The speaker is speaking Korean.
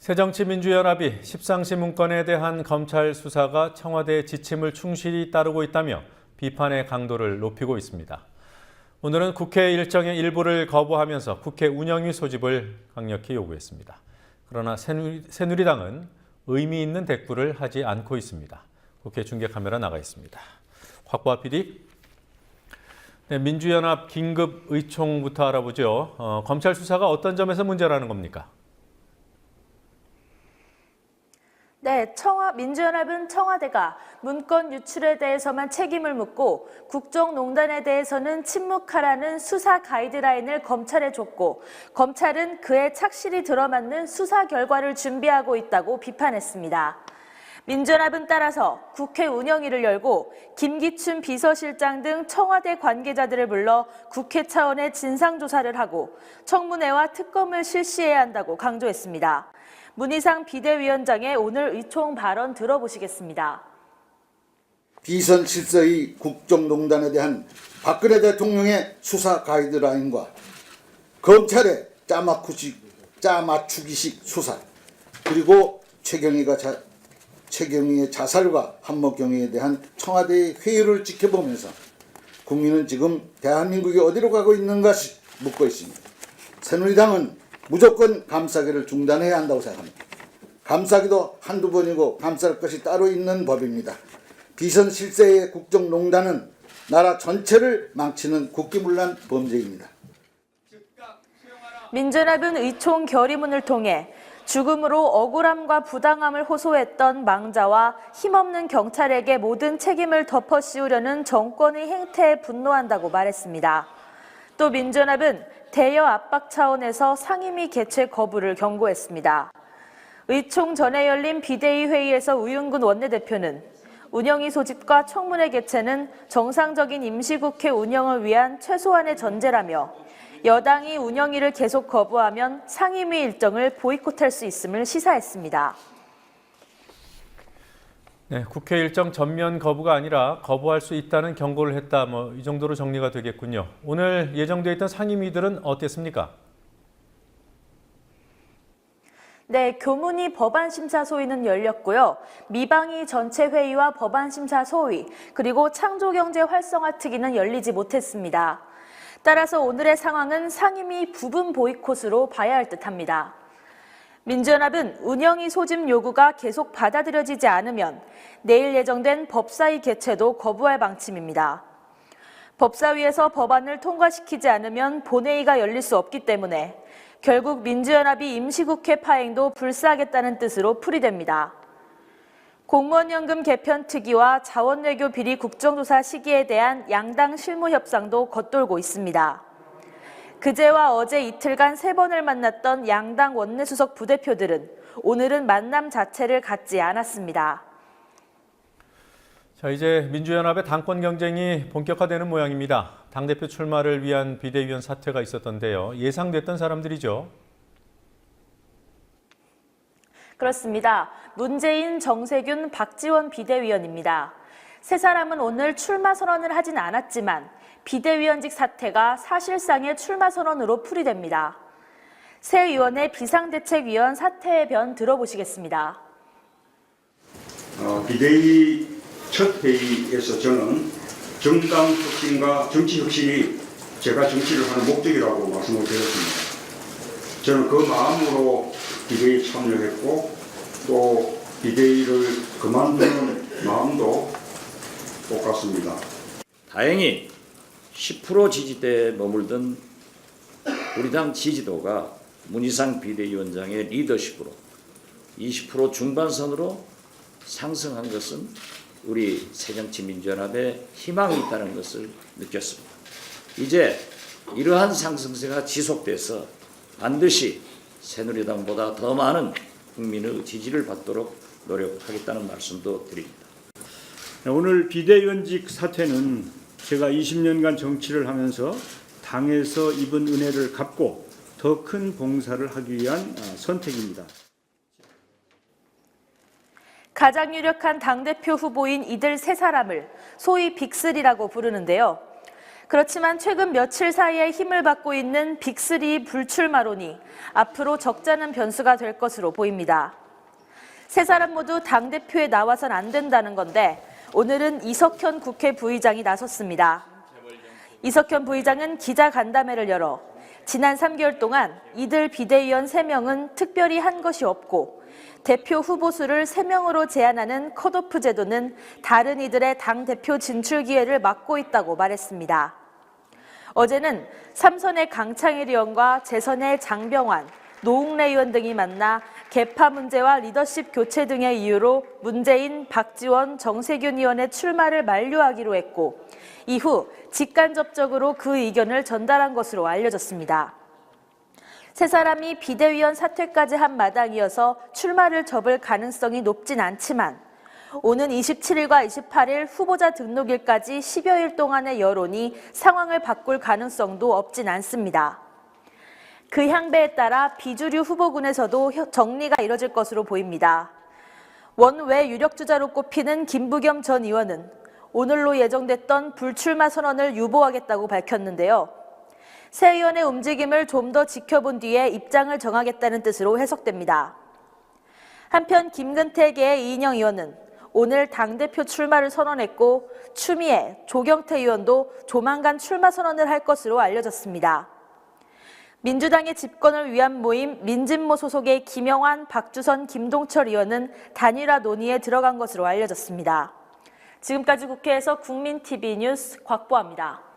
새정치민주연합이 십상시 문건에 대한 검찰 수사가 청와대의 지침을 충실히 따르고 있다며 비판의 강도를 높이고 있습니다. 오늘은 국회 일정의 일부를 거부하면서 국회 운영위 소집을 강력히 요구했습니다. 그러나 새누리당은 의미 있는 대꾸를 하지 않고 있습니다. 국회 중계 카메라 나가 있습니다. 곽보아 PD. 네, 민주연합 긴급 의총부터 알아보죠. 검찰 수사가 어떤 점에서 문제라는 겁니까? 네, 민주연합은 청와대가 문건 유출에 대해서만 책임을 묻고 국정농단에 대해서는 침묵하라는 수사 가이드라인을 검찰에 줬고 검찰은 그에 착실히 들어맞는 수사 결과를 준비하고 있다고 비판했습니다. 민주연합은 따라서 국회 운영위를 열고 김기춘 비서실장 등 청와대 관계자들을 불러 국회 차원의 진상조사를 하고 청문회와 특검을 실시해야 한다고 강조했습니다. 문희상 비대위원장의 오늘 의총 발언 들어보시겠습니다. 비선 실세의 국정농단에 대한 박근혜 대통령의 수사 가이드라인과 검찰의 짜맞추기식 수사, 그리고 최경희의 자살과 한목경위에 대한 청와대의 회유를 지켜보면서 국민은 지금 대한민국이 어디로 가고 있는가 묻고 있습니다. 새누리당은 무조건 감싸기를 중단해야 한다고 생각합니다. 감싸기도 한두 번이고 감쌀 것이 따로 있는 법입니다. 비선 실세의 국정농단은 나라 전체를 망치는 국기문란 범죄입니다. 민주연합은 의총 결의문을 통해 죽음으로 억울함과 부당함을 호소했던 망자와 힘없는 경찰에게 모든 책임을 덮어씌우려는 정권의 행태에 분노한다고 말했습니다. 또 민주연합은 대여 압박 차원에서 상임위 개최 거부를 경고했습니다. 의총 전에 열린 비대위 회의에서 우윤근 원내대표는 운영위 소집과 청문회 개최는 정상적인 임시국회 운영을 위한 최소한의 전제라며 여당이 운영위를 계속 거부하면 상임위 일정을 보이콧할 수 있음을 시사했습니다. 네, 국회 일정 전면 거부가 아니라 거부할 수 있다는 경고를 했다. 이 정도로 정리가 되겠군요. 오늘 예정되어 있던 상임위들은 어땠습니까? 네, 교문위 법안심사 소위는 열렸고요. 미방위 전체 회의와 법안심사 소위, 그리고 창조경제 활성화 특위는 열리지 못했습니다. 따라서 오늘의 상황은 상임위 부분 보이콧으로 봐야 할 듯합니다. 민주연합은 운영위 소집 요구가 계속 받아들여지지 않으면 내일 예정된 법사위 개최도 거부할 방침입니다. 법사위에서 법안을 통과시키지 않으면 본회의가 열릴 수 없기 때문에 결국 민주연합이 임시국회 파행도 불사하겠다는 뜻으로 풀이됩니다. 공무원연금 개편 특위와 자원외교 비리 국정조사 시기에 대한 양당 실무 협상도 겉돌고 있습니다. 그제와 어제 이틀간 3번을 만났던 양당 원내수석 부대표들은 오늘은 만남 자체를 갖지 않았습니다. 자, 이제 민주연합의 당권 경쟁이 본격화되는 모양입니다. 당대표 출마를 위한 비대위원 사퇴가 있었던데요. 예상됐던 사람들이죠. 그렇습니다. 문재인, 정세균, 박지원 비대위원입니다. 세 사람은 오늘 출마 선언을 하진 않았지만 비대위원직 사퇴가 사실상의 출마 선언으로 풀이됩니다. 새 의원의 비상대책위원 사퇴의 변 들어보시겠습니다. 비대위 첫 회의에서 저는 정당 혁신과 정치 혁신이 제가 정치를 하는 목적이라고 말씀을 드렸습니다. 저는 그 마음으로 비대위에 참여했고 또 비대위를 그만두는 마음도 똑같습니다. 다행히 10% 지지대에 머물던 우리 당 지지도가 문희상 비대위원장의 리더십으로 20% 중반선으로 상승한 것은 우리 새정치민주연합에 희망이 있다는 것을 느꼈습니다. 이제 이러한 상승세가 지속돼서 반드시 새누리당보다 더 많은 국민의 지지를 받도록 노력하겠다는 말씀도 드립니다. 오늘 비대위원직 사퇴는 제가 20년간 정치를 하면서 당에서 입은 은혜를 갚고 더 큰 봉사를 하기 위한 선택입니다. 가장 유력한 당대표 후보인 이들 세 사람을 소위 빅3라고 부르는데요. 그렇지만 최근 며칠 사이에 힘을 받고 있는 빅3 불출마론이 앞으로 적잖은 변수가 될 것으로 보입니다. 세 사람 모두 당대표에 나와선 안 된다는 건데 오늘은 이석현 국회 부의장이 나섰습니다. 이석현 부의장은 기자간담회를 열어 지난 3개월 동안 이들 비대위원 3명은 특별히 한 것이 없고 대표 후보 수를 3명으로 제한하는 컷오프 제도는 다른 이들의 당대표 진출 기회를 막고 있다고 말했습니다. 어제는 삼선의 강창일 의원과 재선의 장병환, 노웅래 의원 등이 만나 계파 문제와 리더십 교체 등의 이유로 문재인, 박지원, 정세균 의원의 출마를 만류하기로 했고 이후 직간접적으로 그 의견을 전달한 것으로 알려졌습니다. 세 사람이 비대위원 사퇴까지 한 마당이어서 출마를 접을 가능성이 높진 않지만 오는 27일과 28일 후보자 등록일까지 10여일 동안의 여론이 상황을 바꿀 가능성도 없진 않습니다. 그 향배에 따라 비주류 후보군에서도 정리가 이뤄질 것으로 보입니다. 원외 유력주자로 꼽히는 김부겸 전 의원은 오늘로 예정됐던 불출마 선언을 유보하겠다고 밝혔는데요. 새 의원의 움직임을 좀 더 지켜본 뒤에 입장을 정하겠다는 뜻으로 해석됩니다. 한편 김근태계의 이인영 의원은 오늘 당대표 출마를 선언했고 추미애, 조경태 의원도 조만간 출마 선언을 할 것으로 알려졌습니다. 민주당의 집권을 위한 모임 민진모 소속의 김영환, 박주선, 김동철 의원은 단일화 논의에 들어간 것으로 알려졌습니다. 지금까지 국회에서 국민TV 뉴스 곽보아입니다.